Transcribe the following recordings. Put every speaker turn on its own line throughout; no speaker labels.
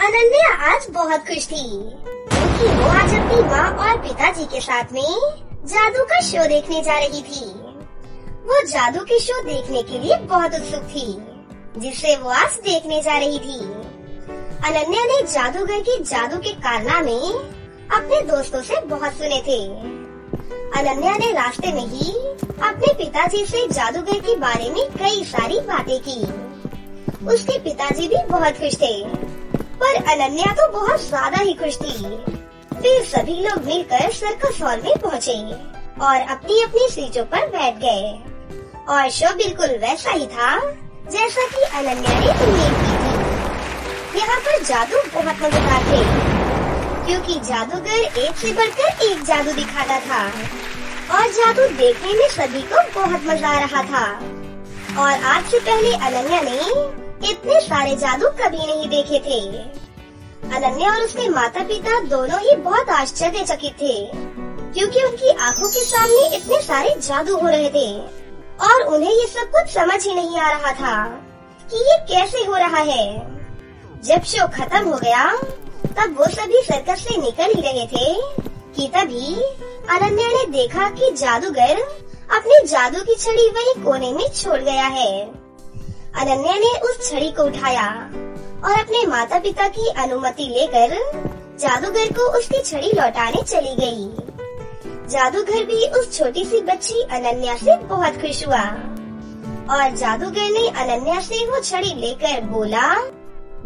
अनन्या आज बहुत खुश थी क्योंकि वो आज अपनी माँ और पिताजी के साथ में जादू का शो देखने जा रही थी। वो जादू के शो देखने के लिए बहुत उत्सुक थी, जिसे वो आज देखने जा रही थी। अनन्या ने जादूगर की जादू के कारनामे अपने दोस्तों से बहुत सुने थे। अनन्या ने रास्ते में ही अपने पिताजी से जादूगर के बारे में कई सारी बातें की। उसके पिताजी भी बहुत खुश थे, पर अनन्या तो बहुत ज्यादा ही खुश थी। फिर सभी लोग मिलकर सर्कस हॉल में पहुँचे और अपनी अपनी सीटों पर बैठ गए और शो बिल्कुल वैसा ही था जैसा कि अनन्या ने उम्मीद की थी। यहाँ पर जादू बहुत मजेदार थे क्योंकि जादूगर एक से बढ़कर एक जादू दिखाता था और जादू देखने में सभी को बहुत मजा आ रहा था। और आज से पहले अनन्या ने इतने सारे जादू कभी नहीं देखे थे। अनन्या और उसके माता पिता दोनों ही बहुत आश्चर्यचकित थे क्योंकि उनकी आंखों के सामने इतने सारे जादू हो रहे थे और उन्हें ये सब कुछ समझ ही नहीं आ रहा था कि ये कैसे हो रहा है। जब शो खत्म हो गया तब वो सभी सर्कस से निकल ही रहे थे कि तभी अनन्या ने देखा कि जादूगर अपनी जादू की छड़ी वही कोने में छोड़ गया है। अनन्या ने उस छड़ी को उठाया और अपने माता पिता की अनुमति लेकर जादूगर को उसकी छड़ी लौटाने चली गई। जादूगर भी उस छोटी सी बच्ची अनन्या से बहुत खुश हुआ और जादूगर ने अनन्या से वो छड़ी लेकर बोला,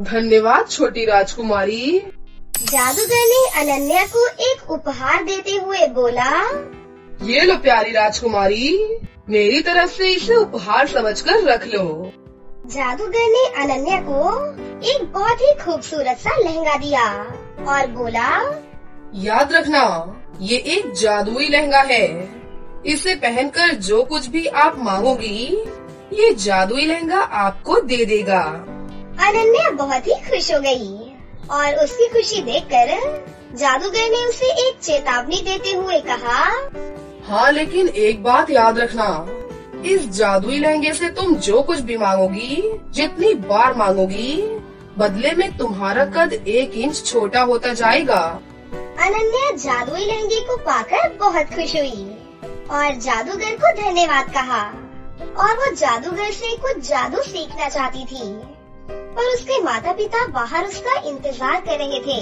धन्यवाद छोटी राजकुमारी।
जादूगर ने अनन्या को एक उपहार देते हुए बोला,
ये लो प्यारी राजकुमारी, मेरी तरफ से इसे उपहार समझकर रख लो।
जादूगर ने अनन्या को एक बहुत ही खूबसूरत सा लहंगा दिया और बोला,
याद रखना ये एक जादुई लहंगा है। इसे पहनकर जो कुछ भी आप मांगोगी ये जादुई लहंगा आपको दे देगा।
अनन्या बहुत ही खुश हो गई और उसकी खुशी देखकर जादूगर ने उसे एक चेतावनी देते हुए कहा,
हाँ लेकिन एक बात याद रखना, इस जादुई लहंगे से तुम जो कुछ भी मांगोगी, जितनी बार मांगोगी, बदले में तुम्हारा कद 1 इंच छोटा होता जाएगा।
अनन्या जादुई लहंगे को पाकर बहुत खुश हुई और जादूगर को धन्यवाद कहा और वो जादूगर से कुछ जादू सीखना चाहती थी, पर उसके माता पिता बाहर उसका इंतजार कर रहे थे,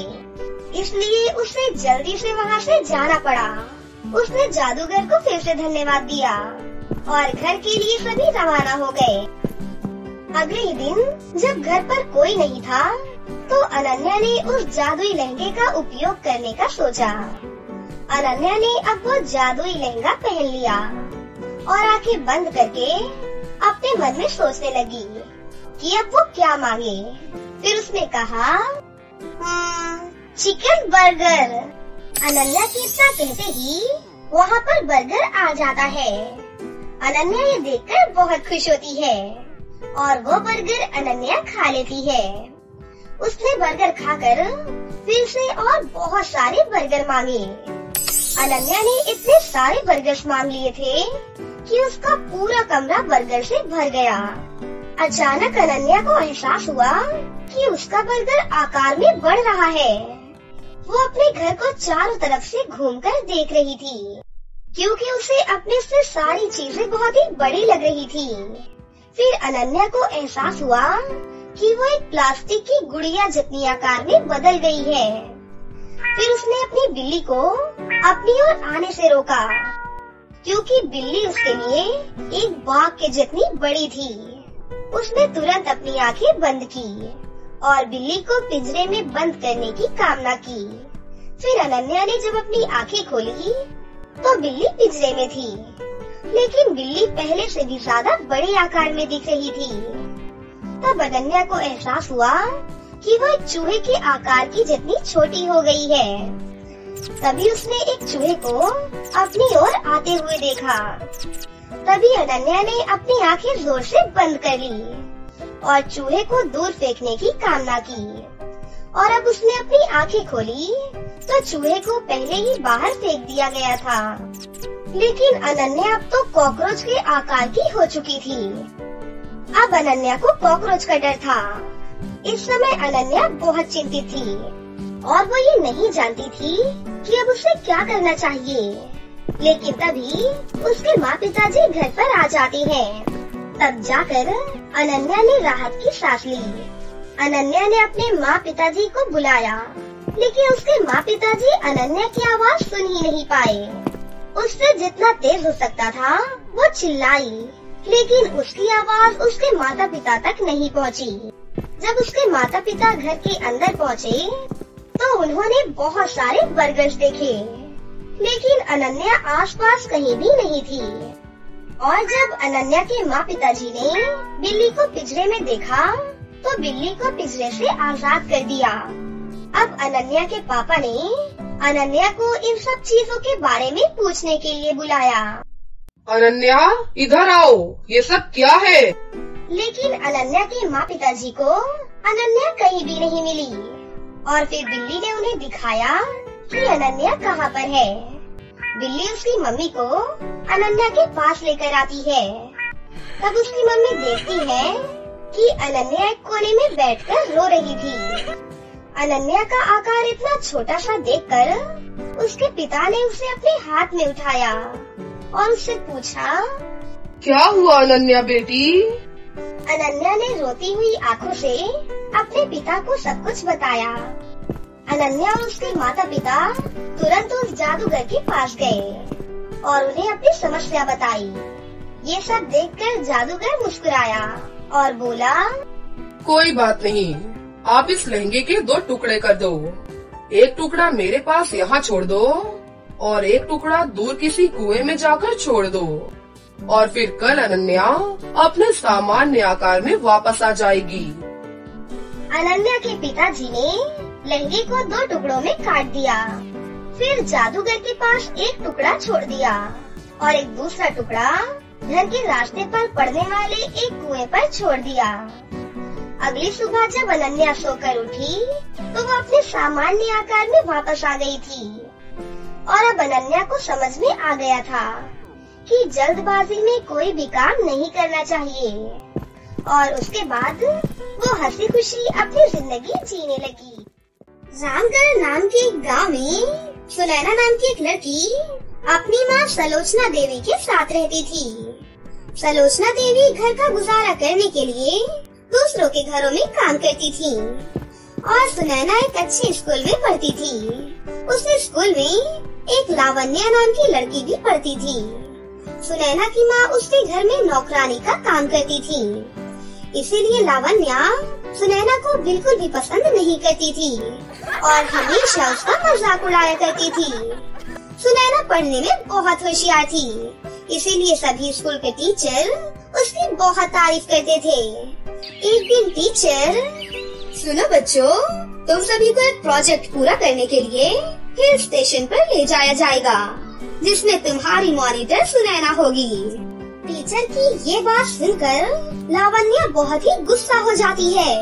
इसलिए उसे जल्दी से वहाँ से जाना पड़ा। उसने जादूगर को फिर से धन्यवाद दिया और घर के लिए सभी रवाना हो गए। अगले ही दिन जब घर पर कोई नहीं था तो अनन्या ने उस जादुई लहंगे का उपयोग करने का सोचा। अनन्या ने अब वो जादुई लहंगा पहन लिया और आंखें बंद करके अपने मन में सोचने लगी कि अब वो क्या मांगे। फिर उसने कहा, चिकन बर्गर। अनन्या की इतना कहते ही वहाँ पर बर्गर आ जाता है। अनन्या ये देखकर बहुत खुश होती है और वो बर्गर अनन्या खा लेती है। उसने बर्गर खाकर फिर से और बहुत सारे बर्गर मांगे। अनन्या ने इतने सारे बर्गर्स मांग लिए थे कि उसका पूरा कमरा बर्गर से भर गया। अचानक अनन्या को एहसास हुआ कि उसका बर्गर आकार में बढ़ रहा है। वो अपने घर को चारों तरफ से घूमकर देख रही थी क्योंकि उसे अपने से सारी चीजें बहुत ही बड़ी लग रही थी। फिर अनन्या को एहसास हुआ कि वो एक प्लास्टिक की गुड़िया जितनी आकार में बदल गई है। फिर उसने अपनी बिल्ली को अपनी ओर आने से रोका क्योंकि बिल्ली उसके लिए एक बाघ के जितनी बड़ी थी। उसने तुरंत अपनी आंखें बंद की और बिल्ली को पिंजरे में बंद करने की कामना की। फिर अनन्या ने जब अपनी आंखें खोली तो बिल्ली पिंजरे में थी, लेकिन बिल्ली पहले से भी ज्यादा बड़े आकार में दिख रही थी। तब अनन्या को एहसास हुआ कि वो एक चूहे के आकार की जितनी छोटी हो गई है। तभी उसने एक चूहे को अपनी ओर आते हुए देखा। तभी अनन्या ने अपनी आंखें जोर से बंद कर ली और चूहे को दूर फेंकने की कामना की। और अब उसने अपनी आंखें खोली तो चूहे को पहले ही बाहर फेंक दिया गया था, लेकिन अनन्या अब तो कॉकरोच के आकार की हो चुकी थी। अब अनन्या को कॉकरोच का डर था इस समय अनन्या बहुत चिंतित थी और वो ये नहीं जानती थी कि अब उसे क्या करना चाहिए। लेकिन तभी उसके माँ पिताजी घर पर आ जाते हैं। तब जाकर अनन्या ने राहत की सांस ली। अनन्या ने अपने माँ पिताजी को बुलाया, लेकिन उसके माँ पिताजी अनन्या की आवाज सुन ही नहीं पाए। उससे जितना तेज हो सकता था वो चिल्लाई, लेकिन उसकी आवाज उसके माता पिता तक नहीं पहुँची। जब उसके माता पिता घर के अंदर पहुँचे तो उन्होंने बहुत सारे बर्गर्स देखे, लेकिन अनन्या आसपास कहीं भी नहीं थी। और जब अनन्या के माँ पिताजी ने बिल्ली को पिंजरे में देखा तो बिल्ली को पिंजरे से आजाद कर दिया। अब अनन्या के पापा ने अनन्या को इन सब चीजों के बारे में पूछने के लिए बुलाया।
अनन्या, इधर आओ, ये सब क्या है?
लेकिन अनन्या के माँ पिताजी को अनन्या कहीं भी नहीं मिली और फिर बिल्ली ने उन्हें दिखाया कि अनन्या कहाँ पर है। बिल्ली उसकी मम्मी को अनन्या के पास लेकर आती है। तब उसकी मम्मी देखती है कि अनन्या एक कोने में बैठकर रो रही थी। अनन्या का आकार इतना छोटा सा देखकर उसके पिता ने उसे अपने हाथ में उठाया और उससे पूछा,
क्या हुआ अनन्या बेटी?
अनन्या ने रोती हुई आंखों से अपने पिता को सब कुछ बताया। अनन्या और उसके माता पिता तुरंत उस जादूगर के पास गए और उन्हें अपनी समस्या बताई। ये सब देखकर जादूगर मुस्कुराया और बोला,
कोई बात नहीं, आप इस लहंगे के 2 टुकड़े कर दो। एक टुकड़ा मेरे पास यहाँ छोड़ दो और एक टुकड़ा दूर किसी कुएं में जाकर छोड़ दो, और फिर कल अनन्या अपने सामान्य आकार में वापस आ जाएगी।
अनन्या के पिताजी ने लहंगे को 2 टुकड़ों में काट दिया। फिर जादूगर के पास एक टुकड़ा छोड़ दिया और एक दूसरा टुकड़ा घर के रास्ते पर पड़ने वाले एक कुएं पर छोड़ दिया। अगली सुबह जब अनन्या सोकर उठी तो वो अपने सामान्य आकार में वापस आ गई थी और अब अनन्या को समझ में आ गया था कि जल्दबाजी में कोई भी काम नहीं करना चाहिए। और उसके बाद वो हंसी खुशी अपनी जिंदगी जीने लगी। रामगढ़ नाम के एक गाँव में सुनैना नाम की एक लड़की अपनी माँ सलोचना देवी के साथ रहती थी। सलोचना देवी घर का गुजारा करने के लिए दूसरों के घरों में काम करती थी और सुनैना एक अच्छे स्कूल में पढ़ती थी। उस स्कूल में एक लावण्या नाम की लड़की भी पढ़ती थी। सुनैना की माँ उसके घर में नौकरानी का काम करती थी, इसीलिए लावण्या सुनैना को बिल्कुल भी पसंद नहीं करती थी और हमेशा उसका मजाक उड़ाया करती थी। सुनैना पढ़ने में बहुत होशियार थी, इसीलिए सभी स्कूल के टीचर उसकी बहुत तारीफ करते थे। एक दिन टीचर, सुनो बच्चों, तुम सभी को एक प्रोजेक्ट पूरा करने के लिए हिल स्टेशन पर ले जाया जाएगा, जिसमें तुम्हारी मॉनिटर सुनैना होगी। टीचर की ये बात सुनकर लावण्या बहुत ही गुस्सा हो जाती है।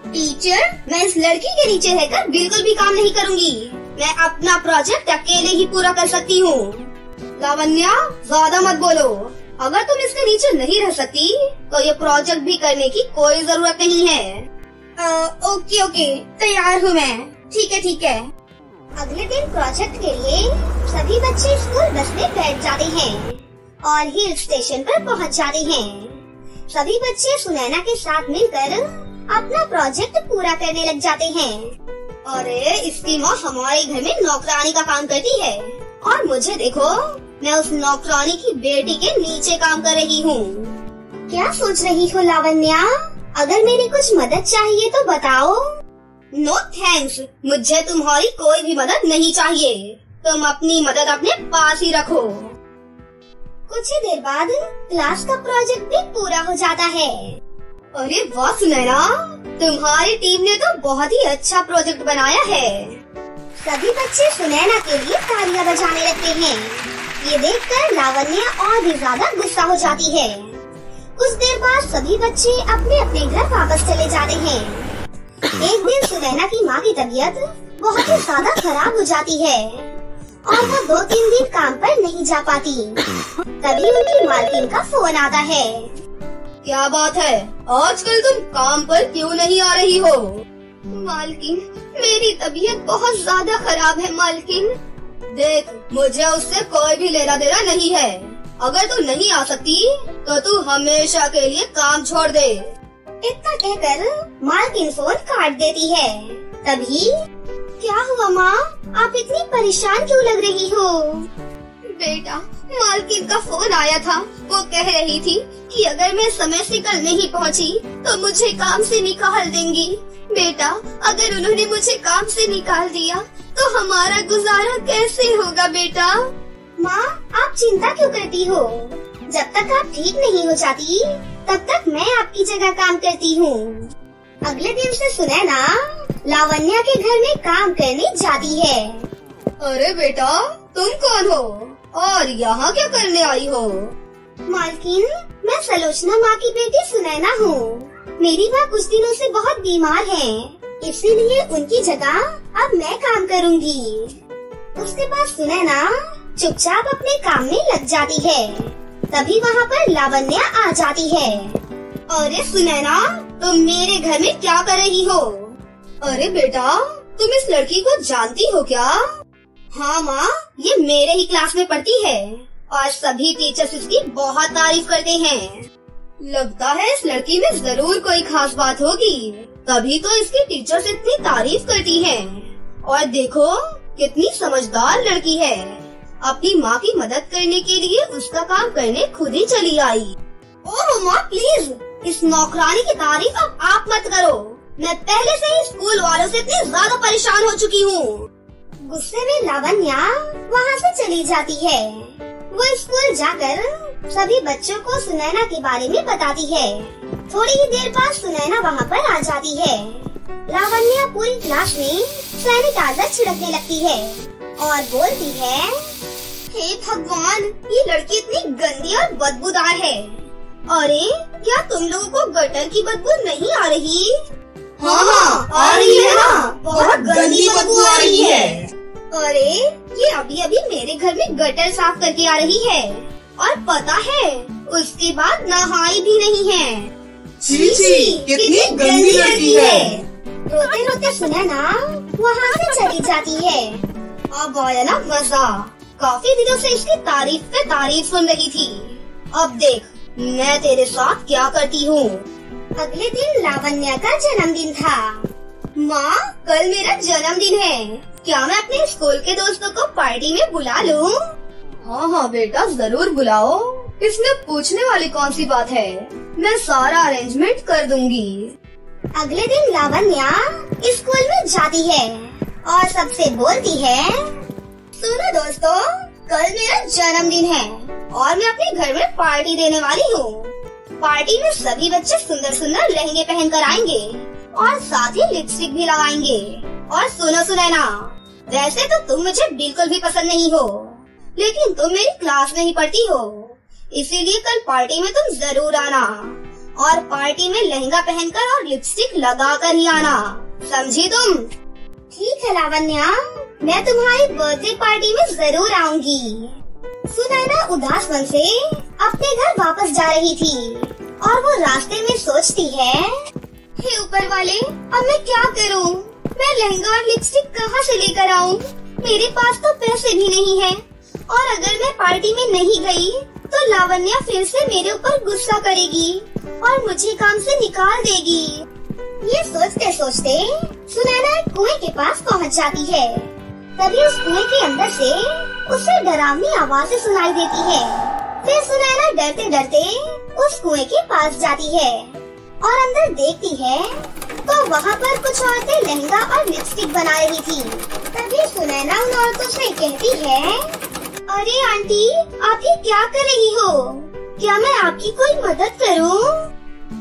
टीचर, मैं इस लड़की के नीचे रहकर बिल्कुल भी काम नहीं करूँगी। मैं अपना प्रोजेक्ट अकेले ही पूरा कर सकती हूँ। लावण्या, ज्यादा मत बोलो। अगर तुम इसके नीचे नहीं रह सकती तो ये प्रोजेक्ट भी करने की कोई जरूरत नहीं है। ओके, तैयार हूँ मैं। ठीक है। अगले दिन प्रोजेक्ट के लिए सभी बच्चे स्कूल बस में बैठ जाते हैं और हिल स्टेशन पर पहुंच जाते हैं। सभी बच्चे सुनैना के साथ मिलकर अपना प्रोजेक्ट पूरा करने लग जाते हैं। अरे, इसकी माँ हमारे घर में नौकरानी का काम करती है और मुझे देखो, मैं उस नौकरानी की बेटी के नीचे काम कर रही हूँ। क्या सोच रही हो लावण्या? अगर मेरी कुछ मदद चाहिए तो बताओ। नो थैंक्स, मुझे तुम्हारी कोई भी मदद नहीं चाहिए। तुम अपनी मदद अपने पास ही रखो। कुछ ही देर बाद क्लास का प्रोजेक्ट भी पूरा हो जाता है। अरे वाह सुनैना, तुम्हारी टीम ने तो बहुत ही अच्छा प्रोजेक्ट बनाया है। सभी बच्चे सुनैना के लिए तालियां बजाने लगते हैं। ये देखकर लावण्या और भी ज्यादा गुस्सा हो जाती है। कुछ देर बाद सभी बच्चे अपने अपने घर वापस चले जाते हैं। एक दिन सुनैना की माँ की तबीयत बहुत ही ज्यादा खराब हो जाती है और वो 2-3 दिन काम पर नहीं जा पाती। तभी उनकी मालकिन का फोन आता है। क्या बात है,
आजकल तुम काम पर क्यों नहीं आ रही हो? मालकिन, मेरी तबीयत बहुत ज्यादा खराब है मालकिन। देख, मुझे उससे कोई भी लेना देना नहीं है। अगर तू नहीं आ सकती तो तू हमेशा के लिए काम छोड़ दे।
इतना कहकर मालकिन फोन काट देती है। तभी, क्या हुआ माँ, आप इतनी परेशान क्यों लग रही हो?
बेटा, मालकिन का फोन आया था। वो कह रही थी कि अगर मैं समय से कल नहीं पहुंची तो मुझे काम से निकाल देंगी। बेटा, अगर उन्होंने मुझे काम से निकाल दिया तो हमारा गुजारा कैसे होगा बेटा?
माँ, आप चिंता क्यों करती हो? जब तक आप ठीक नहीं हो जाती तब तक मैं आपकी जगह काम करती हूँ। अगले दिन से सुनैना लावण्या के घर में काम करने जाती है।
अरे बेटा, तुम कौन हो और यहाँ क्या करने आई हो?
मालकिन, मैं सलोचना माँ की बेटी सुनैना हूँ। मेरी माँ कुछ दिनों से बहुत बीमार है, इसीलिए उनकी जगह अब मैं काम करूँगी। उसके बाद सुनैना चुपचाप अपने काम में लग जाती है। तभी वहाँ पर लावण्या आ जाती है।
अरे सुनैना, तुम मेरे घर में क्या कर रही हो? अरे बेटा, तुम इस लड़की को जानती हो क्या? हाँ माँ, ये मेरे ही क्लास में पढ़ती है और सभी टीचर्स इसकी बहुत तारीफ करते हैं। लगता है इस लड़की में जरूर कोई खास बात होगी, तभी तो इसकी टीचर्स इतनी तारीफ करती हैं। और देखो, कितनी समझदार लड़की है। अपनी माँ की मदद करने के लिए उसका काम करने खुद ही चली आई। ओह माँ, प्लीज इस नौकरानी की तारीफ अब आप मत करो। मैं पहले से ही स्कूल वालों से इतनी ज्यादा परेशान हो चुकी हूँ।
गुस्से में लावण्या वहाँ से चली जाती है। वो स्कूल जाकर सभी बच्चों को सुनैना के बारे में बताती है। थोड़ी ही देर बाद सुनैना वहाँ पर आ जाती है। लावण्या पूरी क्लास में सैनिटाइजर छिड़कने लगती है और बोलती है,
हे भगवान, ये लड़की इतनी गंदी और बदबूदार है। अरे, क्या तुम लोगों को गटर की बदबू नहीं आ रही?
हाँ, आ रही है ना, बहुत गंदी बदबू आ रही है।
अरे, ये अभी अभी मेरे घर में गटर साफ करके आ रही है और पता है उसके बाद नहाई भी नहीं है।
छी छी, कितनी गंदी लड़की है।
रोते रोते सुनैना वहाँ से चली जाती है।
अब आया ना मजा। काफी दिनों से इसकी तारीफ पे तारीफ सुन रही थी। अब देख, मैं तेरे साथ क्या करती हूँ।
अगले दिन लावण्या का जन्मदिन था।
माँ, कल मेरा जन्मदिन है, क्या मैं अपने स्कूल के दोस्तों को पार्टी में बुला लूँ? हाँ हाँ बेटा, जरूर बुलाओ। इसमें पूछने वाली कौन सी बात है, मैं सारा अरेंजमेंट कर दूंगी।
अगले दिन लावण्या स्कूल में जाती है और सबसे बोलती है,
सुनो दोस्तों, कल मेरा जन्मदिन है और मैं अपने घर में पार्टी देने वाली हूँ। पार्टी में सभी बच्चे सुंदर सुंदर लहंगे पहन कर आएंगे और साथ ही लिपस्टिक भी लगाएंगे। और सुनो सुनैना, वैसे तो तुम मुझे बिल्कुल भी पसंद नहीं हो, लेकिन तुम मेरी क्लास में ही पढ़ती हो, इसीलिए कल पार्टी में तुम जरूर आना और पार्टी में लहंगा पहनकर और लिपस्टिक लगाकर ही आना, समझी तुम?
ठीक है लावण्या, मैं तुम्हारी बर्थडे पार्टी में जरूर आऊंगी। सुनैना उदास मन से अपने घर वापस जा रही थी और वो रास्ते में सोचती है,
हे ऊपर वाले, अब मैं क्या करूं? मैं लहंगा और लिपस्टिक कहाँ से लेकर आऊं? मेरे पास तो पैसे भी नहीं है और अगर मैं पार्टी में नहीं गई तो लावण्या फिर से मेरे ऊपर गुस्सा करेगी और मुझे काम से निकाल देगी।
ये सोचते सोचते सुनैना एक कुएं के पास पहुंच जाती है। तभी उस कुएं के अंदर से उसे डरावनी आवाजें सुनाई देती है। फिर सुनैना डरते डरते उस कुएं के पास जाती है और अंदर देखती है तो वहाँ पर कुछ औरतें लहंगा और लिपस्टिक बना रही थी। तभी सुनैना उन औरतों से कहती है,
अरे आंटी, आप ये क्या कर रही हो? क्या मैं आपकी कोई मदद करूं?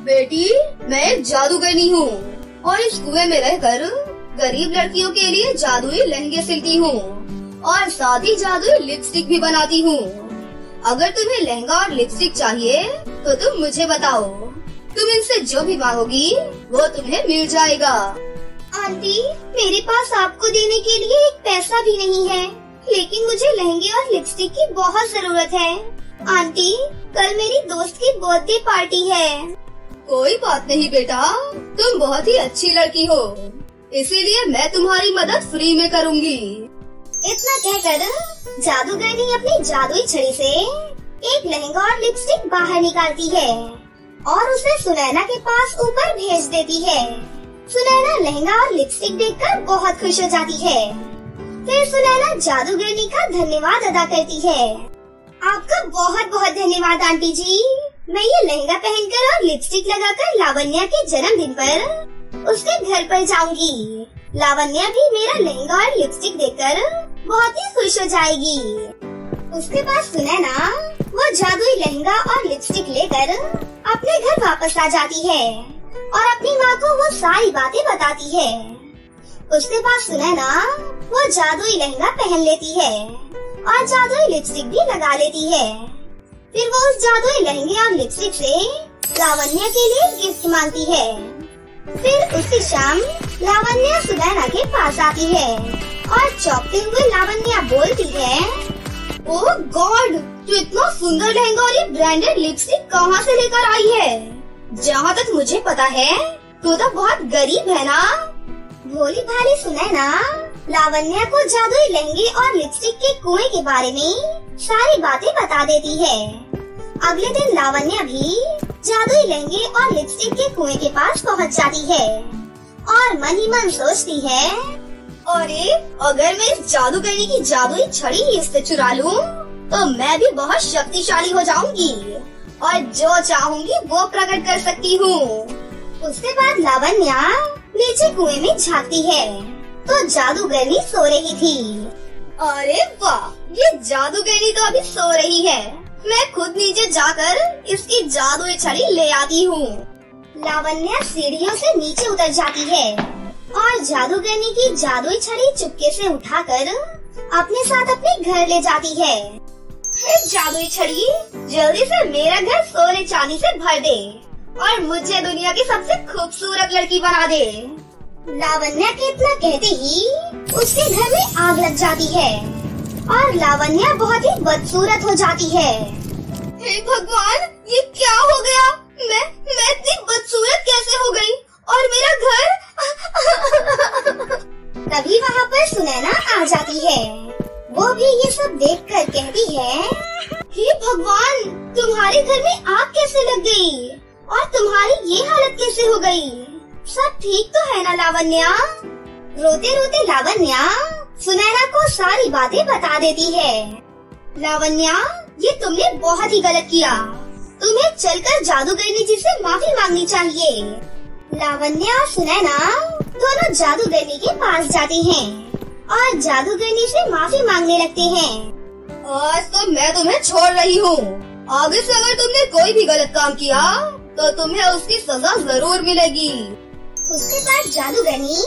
बेटी, मैं एक जादूगरनी हूँ और इस कुएं में रहकर गरीब लड़कियों के लिए जादुई लहंगे सिलती हूँ और साथ ही जादुई लिपस्टिक भी बनाती हूँ। अगर तुम्हें लहंगा और लिपस्टिक चाहिए तो तुम मुझे बताओ, तुम इनसे जो भी मांगोगी वो तुम्हें मिल जाएगा। आंटी, मेरे पास आपको देने के लिए एक पैसा भी नहीं है, लेकिन मुझे लहंगे और लिपस्टिक की बहुत जरूरत है। आंटी, कल मेरी दोस्त की बर्थडे पार्टी है। कोई बात नहीं बेटा, तुम बहुत ही अच्छी लड़की हो, इसीलिए मैं तुम्हारी मदद फ्री में करूँगी।
इतना कहकर जादूगरनी अपनी जादुई छड़ी से एक लहंगा और लिपस्टिक बाहर निकालती है और उसे सुनैना के पास ऊपर भेज देती है। सुनैना लहंगा और लिपस्टिक देखकर बहुत खुश हो जाती है। फिर सुनैना जादूगरनी का धन्यवाद अदा करती है। आपका बहुत बहुत धन्यवाद आंटी जी। मैं ये लहंगा पहनकर और लिपस्टिक लगाकर लावण्या के जन्मदिन पर उसके घर पर जाऊंगी। लावण्या भी मेरा लहंगा और लिपस्टिक देखकर बहुत ही खुश हो जाएगी। उसके बाद सुनैना वो जादुई लहंगा और लिपस्टिक लेकर अपने घर वापस आ जाती है और अपनी माँ को वो सारी बातें बताती है। उसके बाद सुनैना वो जादुई लहंगा पहन लेती है और जादुई लिपस्टिक भी लगा लेती है। फिर वो उस जादुई लहंगे और लिपस्टिक से लावण्या के लिए गिफ्ट मांगती है। फिर उसी शाम लावण्या सुनैना के पास आती है और चौंकते हुए लावण्या बोलती है, ओह गॉड, तू इतना सुंदर लहंगा और ये ब्रांडेड लिपस्टिक कहाँ से लेकर आई है? जहाँ तक मुझे पता है तू तो बहुत गरीब है ना। भोली भाली सुनैना लावण्या को जादुई लहंगे और लिपस्टिक के कुएं के बारे में सारी बातें बता देती है। अगले दिन लावण्या भी जादुई लहंगे और लिपस्टिक के कुएं के पास पहुंच जाती है और मन ही मन सोचती है, अरे अगर मैं इस जादूगरनी की जादुई छड़ी ही इससे चुरा लूं, तो मैं भी बहुत शक्तिशाली हो जाऊंगी और जो चाहूंगी वो प्रकट कर सकती हूँ। उसके बाद लावण्या नीचे कुएं में झांकती है तो जादूगरनी सो रही थी। अरे वाह, ये जादूगरनी तो अभी सो रही है। मैं खुद नीचे जाकर इसकी जादुई छड़ी ले आती हूँ। लावण्या सीढ़ियों से नीचे उतर जाती है और जादूगरनी की जादुई छड़ी चुपके से उठाकर अपने साथ अपने घर ले जाती है। जादुई छड़ी, जल्दी से मेरा घर सोने चांदी से भर दे और मुझे दुनिया की सबसे खूबसूरत लड़की बना दे। लावण्या के इतना कहते ही उसके घर में आग लग जाती है और लावण्या बहुत ही बदसूरत हो जाती है। हे भगवान, ये क्या हो गया? मैं इतनी बदसूरत कैसे हो गई? और मेरा घर? तभी वहाँ पर सुनैना आ जाती है। वो भी ये सब देखकर कहती है, हे भगवान, तुम्हारे घर में आग कैसे लग गई? और तुम्हारी ये हालत कैसे हो गई? सब ठीक तो है ना लावण्या? रोते रोते लावण्या सुनैना को सारी बातें बता देती है। लावण्या, ये तुमने बहुत ही गलत किया। तुम्हें चलकर जादूगरनी जी से माफी मांगनी चाहिए। लावण्या और सुनैना दोनों जादूगरनी के पास जाती हैं और जादूगरनी से माफी मांगने लगते हैं। आज तो मैं तुम्हें छोड़ रही हूँ। आगे से अगर तुमने कोई भी गलत काम किया तो तुम्हें उसकी सजा जरूर मिलेगी। उसके बाद जादूगरनी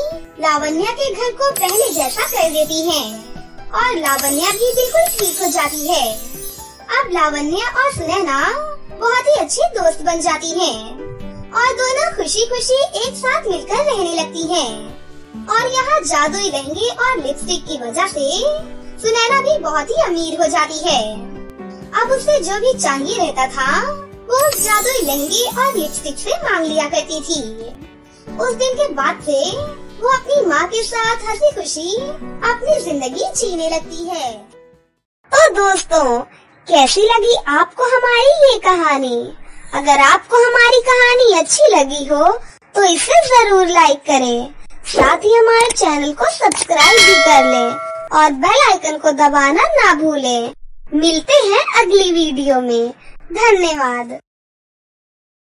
लावण्या के घर को पहले जैसा कर देती है और लावण्या भी बिल्कुल ठीक हो जाती है। अब लावण्या और सुनैना बहुत ही अच्छे दोस्त बन जाती हैं और दोनों खुशी खुशी एक साथ मिलकर रहने लगती हैं। और यहाँ जादुई लहंगे और लिपस्टिक की वजह से सुनैना भी बहुत ही अमीर हो जाती है। अब उसे जो भी चाहिए रहता था वो उस जादुई लहंगे और लिपस्टिक से मांग लिया करती थी। उस दिन के बाद से वो अपनी माँ के साथ हंसी खुशी अपनी जिंदगी जीने लगती है। तो दोस्तों, कैसी लगी आपको हमारी ये कहानी? अगर आपको हमारी कहानी अच्छी लगी हो तो इसे जरूर लाइक करें। साथ ही हमारे चैनल को सब्सक्राइब भी कर लें और बेल आइकन को दबाना ना भूलें। मिलते हैं अगली वीडियो में। धन्यवाद।